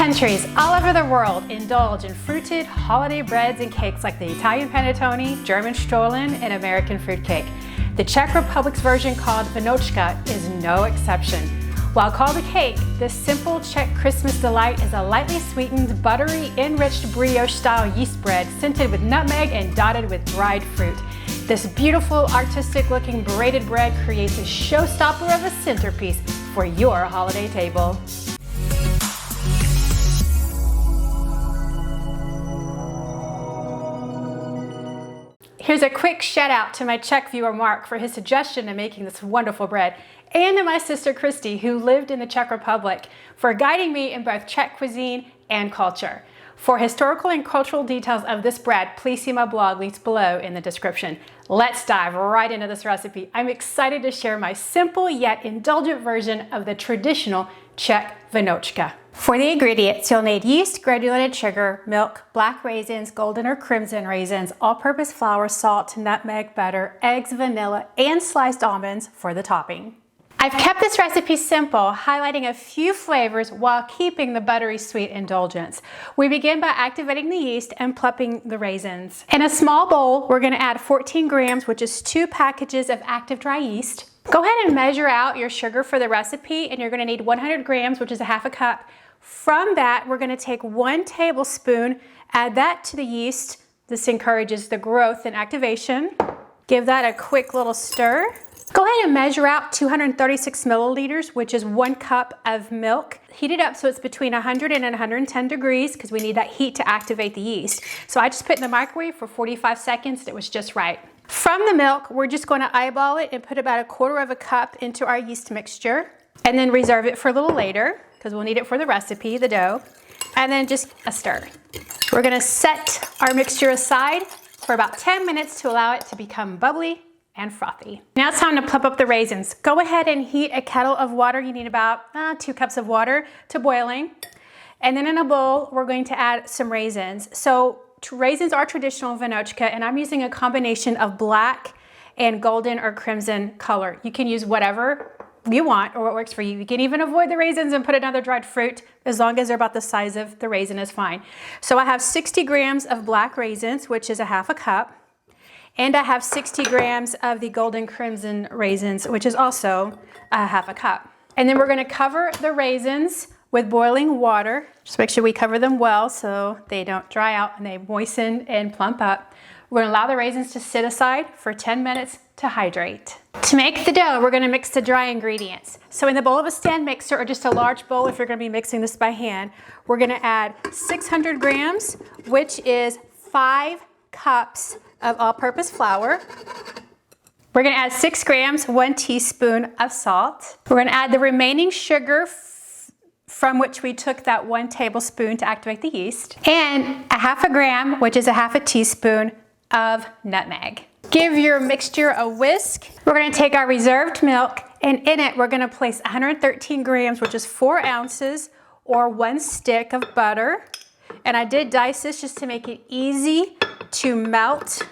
Countries all over the world indulge in fruited holiday breads and cakes like the Italian panettone, German stollen, and American fruitcake. The Czech Republic's version called Vánočka is no exception. While called a cake, this simple Czech Christmas delight is a lightly sweetened, buttery, enriched brioche-style yeast bread scented with nutmeg and dotted with dried fruit. This beautiful, artistic-looking braided bread creates a showstopper of a centerpiece for your holiday table. Here's a quick shout out to my Czech viewer Mark for his suggestion in making this wonderful bread, and to my sister Christy, who lived in the Czech Republic, for guiding me in both Czech cuisine and culture. For historical and cultural details of this bread, please see my blog linked below in the description. Let's dive right into this recipe. I'm excited to share my simple yet indulgent version of the traditional Czech Vánočka. For the ingredients, you'll need yeast, granulated sugar, milk, black raisins, golden or crimson raisins, all-purpose flour, salt, nutmeg, butter, eggs, vanilla, and sliced almonds for the topping. I've kept this recipe simple, highlighting a few flavors while keeping the buttery sweet indulgence. We begin by activating the yeast and plumping the raisins. In a small bowl, we're going to add 14 grams, which is 2 packages of active dry yeast. Go ahead and measure out your sugar for the recipe, and you're going to need 100 grams, which is a half a cup. From that, we're going to take 1 tablespoon, add that to the yeast. This encourages the growth and activation. Give that a quick little stir. Go ahead and measure out 236 milliliters, which is 1 cup of milk. Heat it up so it's between 100 and 110 degrees because we need that heat to activate the yeast. So I just put it in the microwave for 45 seconds. It was just right. From the milk, we're just going to eyeball it and put about 1/4 cup into our yeast mixture, and then reserve it for a little later because we'll need it for the recipe, the dough, and then just a stir. We're going to set our mixture aside for about 10 minutes to allow it to become bubbly and frothy. Now it's time to plump up the raisins. Go ahead and heat a kettle of water. You need about 2 cups of water to boiling. And then in a bowl, we're going to add some raisins. So raisins are traditional in Vánočka, and I'm using a combination of black and golden or crimson color. You can use whatever you want or what works for you. You can even avoid the raisins and put another dried fruit, as long as they're about the size of the raisin is fine. So I have 60 grams of black raisins, which is a half a cup. And I have 60 grams of the golden crimson raisins, which is also a half a cup. And then we're going to cover the raisins with boiling water. Just make sure we cover them well so they don't dry out and they moisten and plump up. We're going to allow the raisins to sit aside for 10 minutes to hydrate. To make the dough, we're going to mix the dry ingredients. So in the bowl of a stand mixer, or just a large bowl if you're going to be mixing this by hand, we're going to add 600 grams, which is 5 cups of all-purpose flour. We're going to add 6 grams, 1 teaspoon of salt. We're going to add the remaining sugar from which we took that 1 tablespoon to activate the yeast, and a half a gram, which is a half a teaspoon of nutmeg. Give your mixture a whisk. We're going to take our reserved milk, and in it we're going to place 113 grams, which is 4 ounces, or 1 stick of butter. And I did dice this just to make it easy to melt.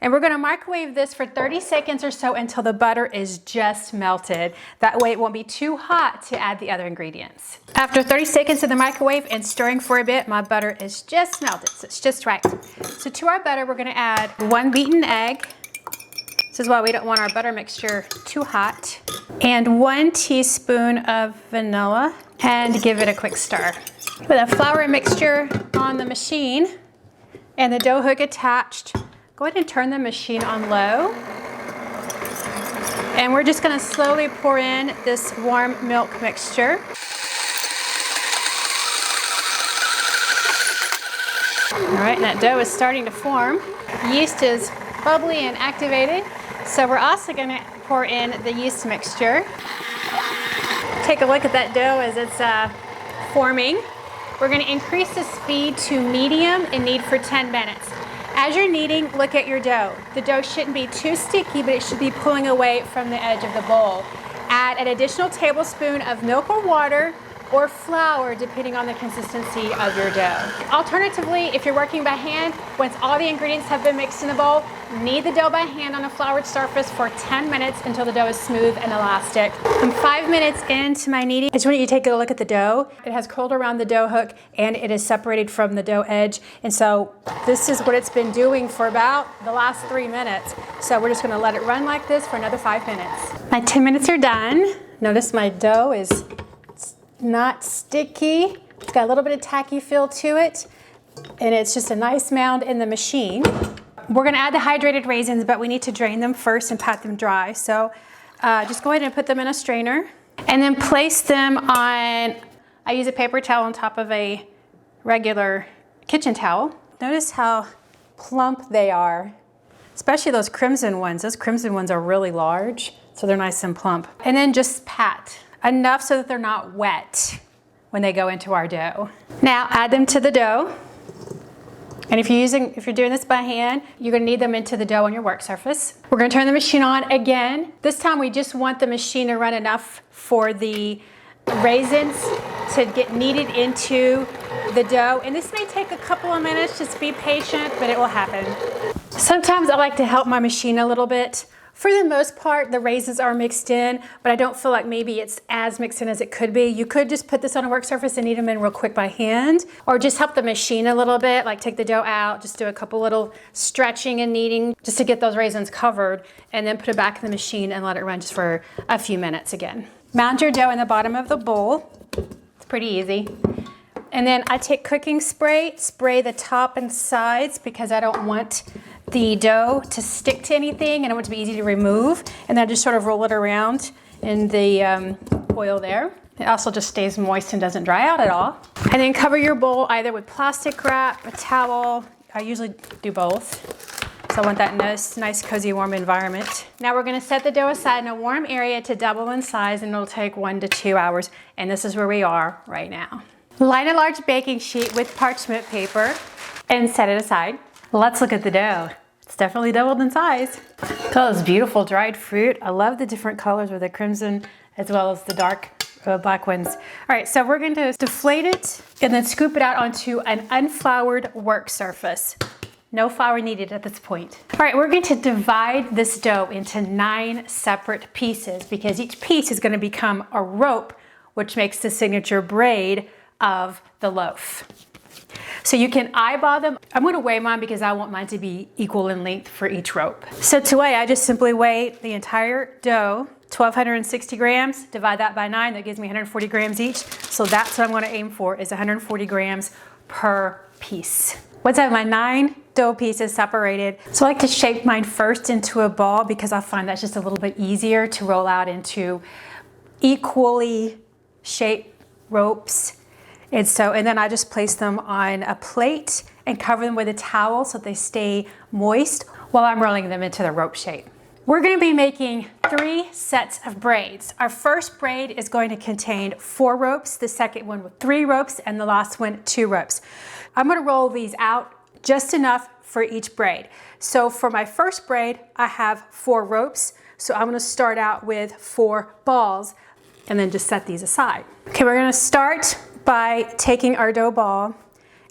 And we're going to microwave this for 30 seconds or so until the butter is just melted. That way it won't be too hot to add the other ingredients. After 30 seconds in the microwave and stirring for a bit, my butter is just melted, so it's just right. So to our butter, we're going to add 1 beaten egg. This is why we don't want our butter mixture too hot. And 1 teaspoon of vanilla, and give it a quick stir. With a flour mixture on the machine and the dough hook attached, go ahead and turn the machine on low. And we're just going to slowly pour in this warm milk mixture. All right, and that dough is starting to form. Yeast is bubbly and activated, so we're also going to pour in the yeast mixture. Take a look at that dough as it's forming. We're going to increase the speed to medium and knead for 10 minutes. As you're kneading, look at your dough. The dough shouldn't be too sticky, but it should be pulling away from the edge of the bowl. Add an additional tablespoon of milk or water or flour depending on the consistency of your dough. Alternatively, if you're working by hand, once all the ingredients have been mixed in a bowl, knead the dough by hand on a floured surface for 10 minutes until the dough is smooth and elastic. I'm 5 minutes into my kneading. I just want you to take a look at the dough. It has curled around the dough hook and it is separated from the dough edge. And so this is what it's been doing for about the last 3 minutes. So we're just gonna let it run like this for another 5 minutes. My 10 minutes are done. Notice my dough is not sticky. It's got a little bit of tacky feel to it, and it's just a nice mound in the machine. We're gonna add the hydrated raisins, but we need to drain them first and pat them dry. So just go ahead and put them in a strainer and then place them on, I use a paper towel on top of a regular kitchen towel. Notice how plump they are, especially those crimson ones. Those crimson ones are really large, so they're nice and plump. And then just pat enough so that they're not wet when they go into our dough. Now add them to the dough. And if you're doing this by hand, you're gonna knead them into the dough on your work surface. We're gonna turn the machine on again. This time we just want the machine to run enough for the raisins to get kneaded into the dough. And this may take a couple of minutes, just be patient, but it will happen. Sometimes I like to help my machine a little bit. For the most part, the raisins are mixed in, but I don't feel like maybe it's as mixed in as it could be. You could just put this on a work surface and knead them in real quick by hand, or just help the machine a little bit, like take the dough out, just do a couple little stretching and kneading just to get those raisins covered, and then put it back in the machine and let it run just for a few minutes again. Mound your dough in the bottom of the bowl. It's pretty easy. And then I take cooking spray, spray the top and sides because I don't want the dough to stick to anything and I want it to be easy to remove. And then I just sort of roll it around in the oil there. It also just stays moist and doesn't dry out at all. And then cover your bowl either with plastic wrap, a towel. I usually do both. So I want that nice cozy, warm environment. Now we're gonna set the dough aside in a warm area to double in size, and it'll take 1 to 2 hours. And this is where we are right now. Line a large baking sheet with parchment paper and set it aside. Let's look at the dough. It's definitely doubled in size. Look at those beautiful dried fruit. I love the different colors with the crimson as well as the dark black ones. All right, so we're going to deflate it and then scoop it out onto an unfloured work surface. No flour needed at this point. All right, we're going to divide this dough into 9 separate pieces because each piece is going to become a rope, which makes the signature braid of the loaf. So you can eyeball them. I'm gonna weigh mine because I want mine to be equal in length for each rope. So to weigh, I just simply weigh the entire dough, 1,260 grams, divide that by 9, that gives me 140 grams each. So that's what I'm gonna aim for, is 140 grams per piece. Once I have my 9 dough pieces separated, so I like to shape mine first into a ball because I find that's just a little bit easier to roll out into equally shaped ropes. And then I just place them on a plate and cover them with a towel so they stay moist while I'm rolling them into the rope shape. We're gonna be making 3 sets of braids. Our first braid is going to contain 4 ropes, the second one with 3 ropes, and the last one 2 ropes. I'm gonna roll these out just enough for each braid. So for my first braid, I have 4 ropes. So I'm gonna start out with 4 balls and then just set these aside. Okay, we're gonna start by taking our dough ball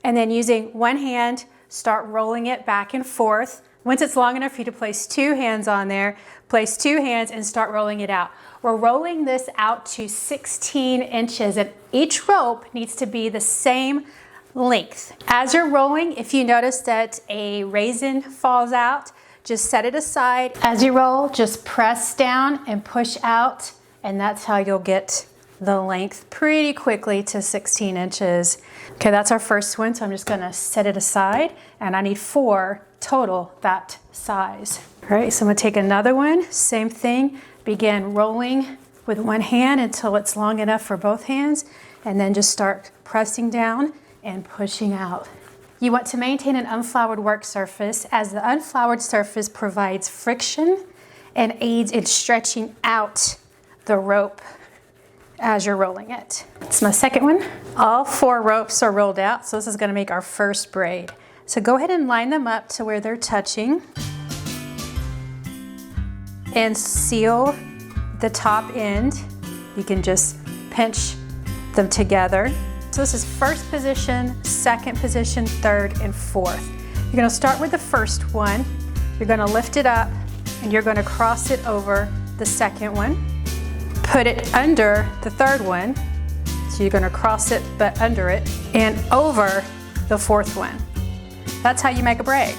and then using one hand, start rolling it back and forth. Once it's long enough for you to place 2 hands on there, place 2 hands and start rolling it out. We're rolling this out to 16 inches and each rope needs to be the same length. As you're rolling, if you notice that a raisin falls out, just set it aside. As you roll, just press down and push out, and that's how you'll get the length pretty quickly to 16 inches. Okay, that's our first one, so I'm just gonna set it aside, and I need 4 total that size. All right, so I'm gonna take another one, same thing, begin rolling with one hand until it's long enough for both hands, and then just start pressing down and pushing out. You want to maintain an unfloured work surface, as the unfloured surface provides friction and aids in stretching out the rope as you're rolling it. It's my second one. All 4 ropes are rolled out, so this is gonna make our first braid. So go ahead and line them up to where they're touching and seal the top end. You can just pinch them together. So this is first position, second position, third, and fourth. You're gonna start with the first one. You're gonna lift it up and you're gonna cross it over the second one. Put it under the third one. So you're gonna cross it but under it and over the fourth one. That's how you make a braid.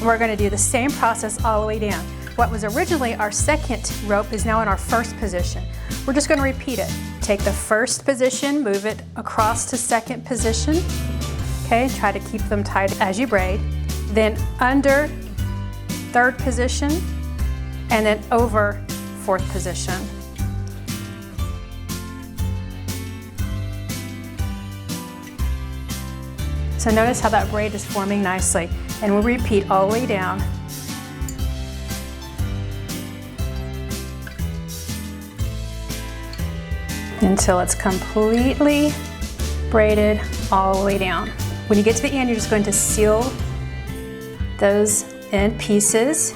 We're gonna do the same process all the way down. What was originally our second rope is now in our first position. We're just gonna repeat it. Take the first position, move it across to second position. Okay, try to keep them tight as you braid. Then under third position, and then over fourth position. So notice how that braid is forming nicely. And we'll repeat all the way down. Until it's completely braided all the way down. When you get to the end, you're just going to seal those end pieces.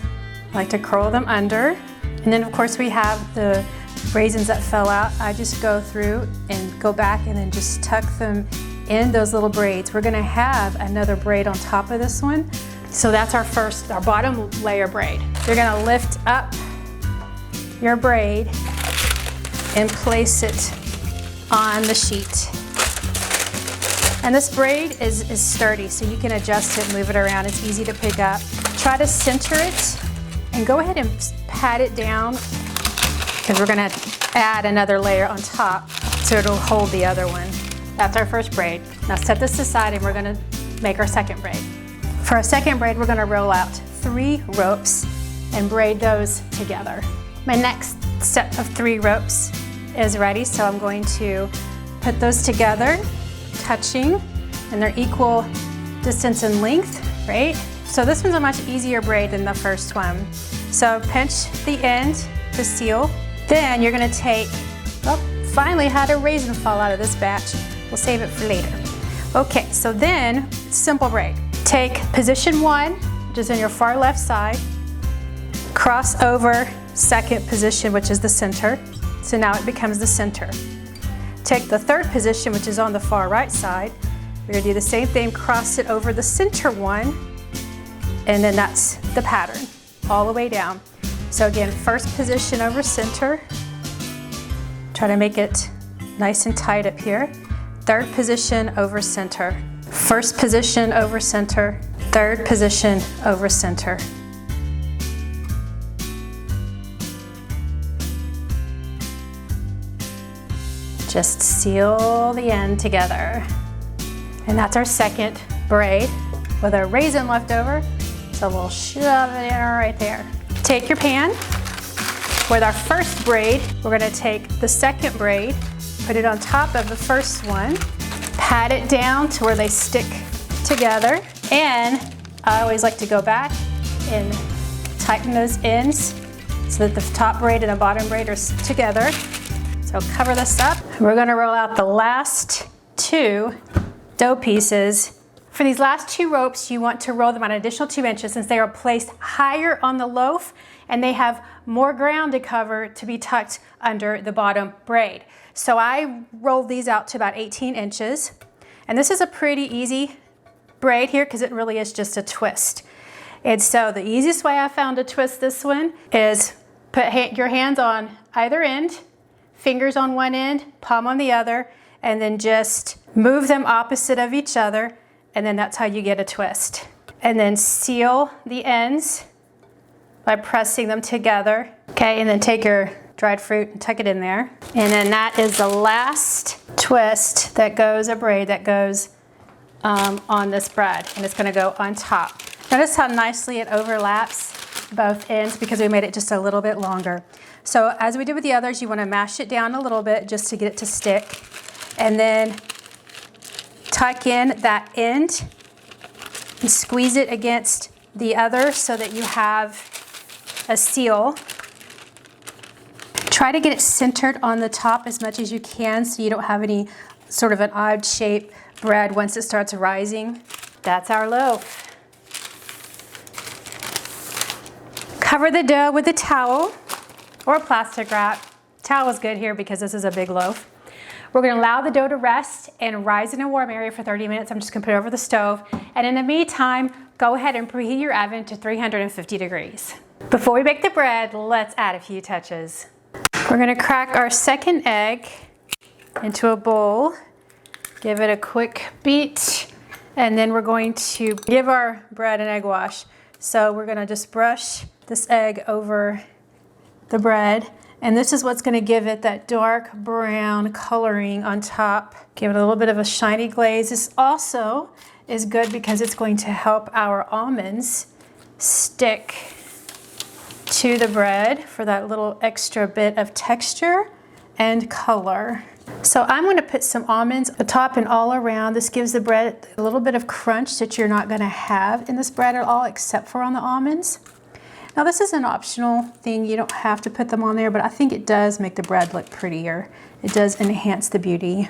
I like to curl them under. And then of course we have the raisins that fell out. I just go through and go back and then just tuck them in those little braids. We're gonna have another braid on top of this one. So that's our bottom layer braid. You're gonna lift up your braid and place it on the sheet. And this braid is sturdy, so you can adjust it and move it around. It's easy to pick up. Try to center it and go ahead and pat it down because we're gonna add another layer on top so it'll hold the other one. That's our first braid. Now set this aside and we're gonna make our second braid. For our second braid, we're gonna roll out 3 ropes and braid those together. My next set of 3 ropes is ready, so I'm going to put those together, touching, and they're equal distance in length, right? So this one's a much easier braid than the first one. So pinch the end to seal. Then you're gonna take, oh, finally had a raisin fall out of this batch. We'll save it for later. Okay, so then, simple braid. Take position 1, which is in your far left side, cross over second position, which is the center. So now it becomes the center. Take the third position, which is on the far right side. We're gonna do the same thing, cross it over the center one, and then that's the pattern, all the way down. So again, first position over center. Try to make it nice and tight up here. Third position over center. First position over center. Third position over center. Just seal the end together. And that's our second braid with our raisin left over. So we'll shove it in right there. Take your pan. With our first braid, we're gonna take the second braid, put it on top of the first one, pat it down to where they stick together, and I always like to go back and tighten those ends so that the top braid and the bottom braid are together. So cover this up. We're gonna roll out the last 2 dough pieces. For these last 2 ropes, you want to roll them an additional 2 inches since they are placed higher on the loaf and they have more ground to cover to be tucked under the bottom braid. So I rolled these out to about 18 inches. And this is a pretty easy braid here because it really is just a twist. And so the easiest way I found to twist this one is put your hands on either end, fingers on one end, palm on the other, and then just move them opposite of each other, and then that's how you get a twist. And then seal the ends by pressing them together. Okay, and then take your dried fruit and tuck it in there. And then that is the last twist that goes, a braid that goes on this bread, and it's gonna go on top. Notice how nicely it overlaps both ends because we made it just a little bit longer. So as we did with the others, you wanna mash it down a little bit just to get it to stick. And then tuck in that end and squeeze it against the other so that you have a seal. Try to get it centered on the top as much as you can so you don't have any sort of an odd shape bread once it starts rising. That's our loaf. Cover the dough with a towel or a plastic wrap. Towel is good here because this is a big loaf. We're gonna allow the dough to rest and rise in a warm area for 30 minutes. I'm just gonna put it over the stove. And in the meantime, go ahead and preheat your oven to 350 degrees. Before we bake the bread, let's add a few touches. We're gonna crack our second egg into a bowl, give it a quick beat, and then we're going to give our bread an egg wash. So we're gonna just brush this egg over the bread, and this is what's gonna give it that dark brown coloring on top. Give it a little bit of a shiny glaze. This also is good because it's going to help our almonds stick to the bread for that little extra bit of texture and color. So I'm going to put some almonds on top and all around. This gives the bread a little bit of crunch that you're not going to have in this bread at all except for on the almonds. Now this is an optional thing. You don't have to put them on there, but I think it does make the bread look prettier. It does enhance the beauty.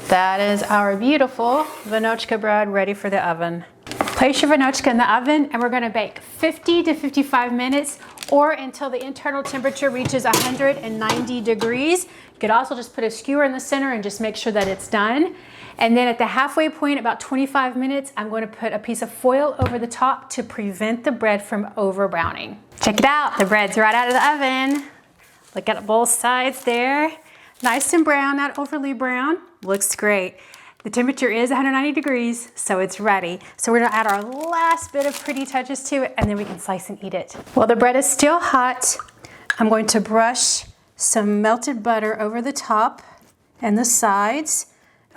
That is our beautiful Vánočka bread ready for the oven. Place your Vánočka in the oven and we're going to bake 50 to 55 minutes or until the internal temperature reaches 190 degrees. You could also just put a skewer in the center and just make sure that it's done. And then at the halfway point, about 25 minutes, I'm going to put a piece of foil over the top to prevent the bread from over browning. Check it out, the bread's right out of the oven. Look at both sides there. Nice and brown, not overly brown. Looks great. The temperature is 190 degrees, so it's ready. So we're gonna add our last bit of pretty touches to it and then we can slice and eat it. While the bread is still hot, I'm going to brush some melted butter over the top and the sides.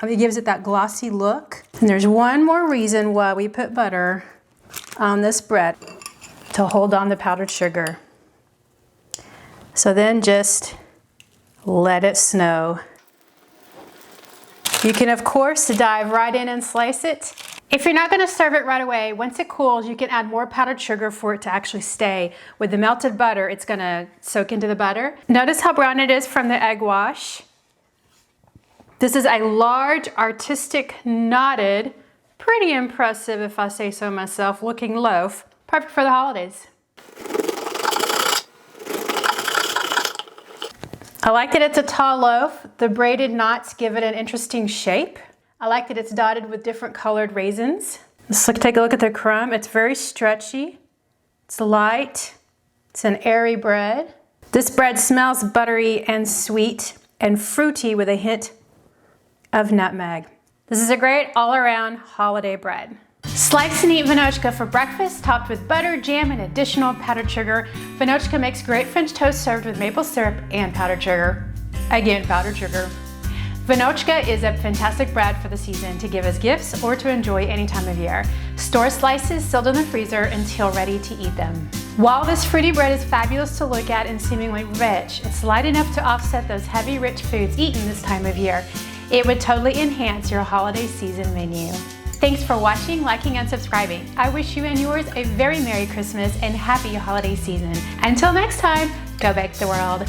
It gives it that glossy look. And there's one more reason why we put butter on this bread, to hold on the powdered sugar. So then just let it snow. You can, of course, dive right in and slice it. If you're not gonna serve it right away, once it cools, you can add more powdered sugar for it to actually stay. With the melted butter, it's gonna soak into the butter. Notice how brown it is from the egg wash. This is a large, artistic, knotted, pretty impressive, if I say so myself, looking loaf. Perfect for the holidays. I like that it's a tall loaf. The braided knots give it an interesting shape. I like that it's dotted with different colored raisins. Take a look at the crumb. It's very stretchy. It's light. It's an airy bread. This bread smells buttery and sweet and fruity with a hint of nutmeg. This is a great all-around holiday bread. Slice and eat Vánočka for breakfast, topped with butter, jam, and additional powdered sugar. Vánočka makes great French toast served with maple syrup and powdered sugar. Again, powdered sugar. Vánočka is a fantastic bread for the season to give as gifts or to enjoy any time of year. Store slices sealed in the freezer until ready to eat them. While this fruity bread is fabulous to look at and seemingly rich, it's light enough to offset those heavy, rich foods eaten this time of year. It would totally enhance your holiday season menu. Thanks for watching, liking, and subscribing. I wish you and yours a very Merry Christmas and Happy Holiday Season. Until next time, go bake the world.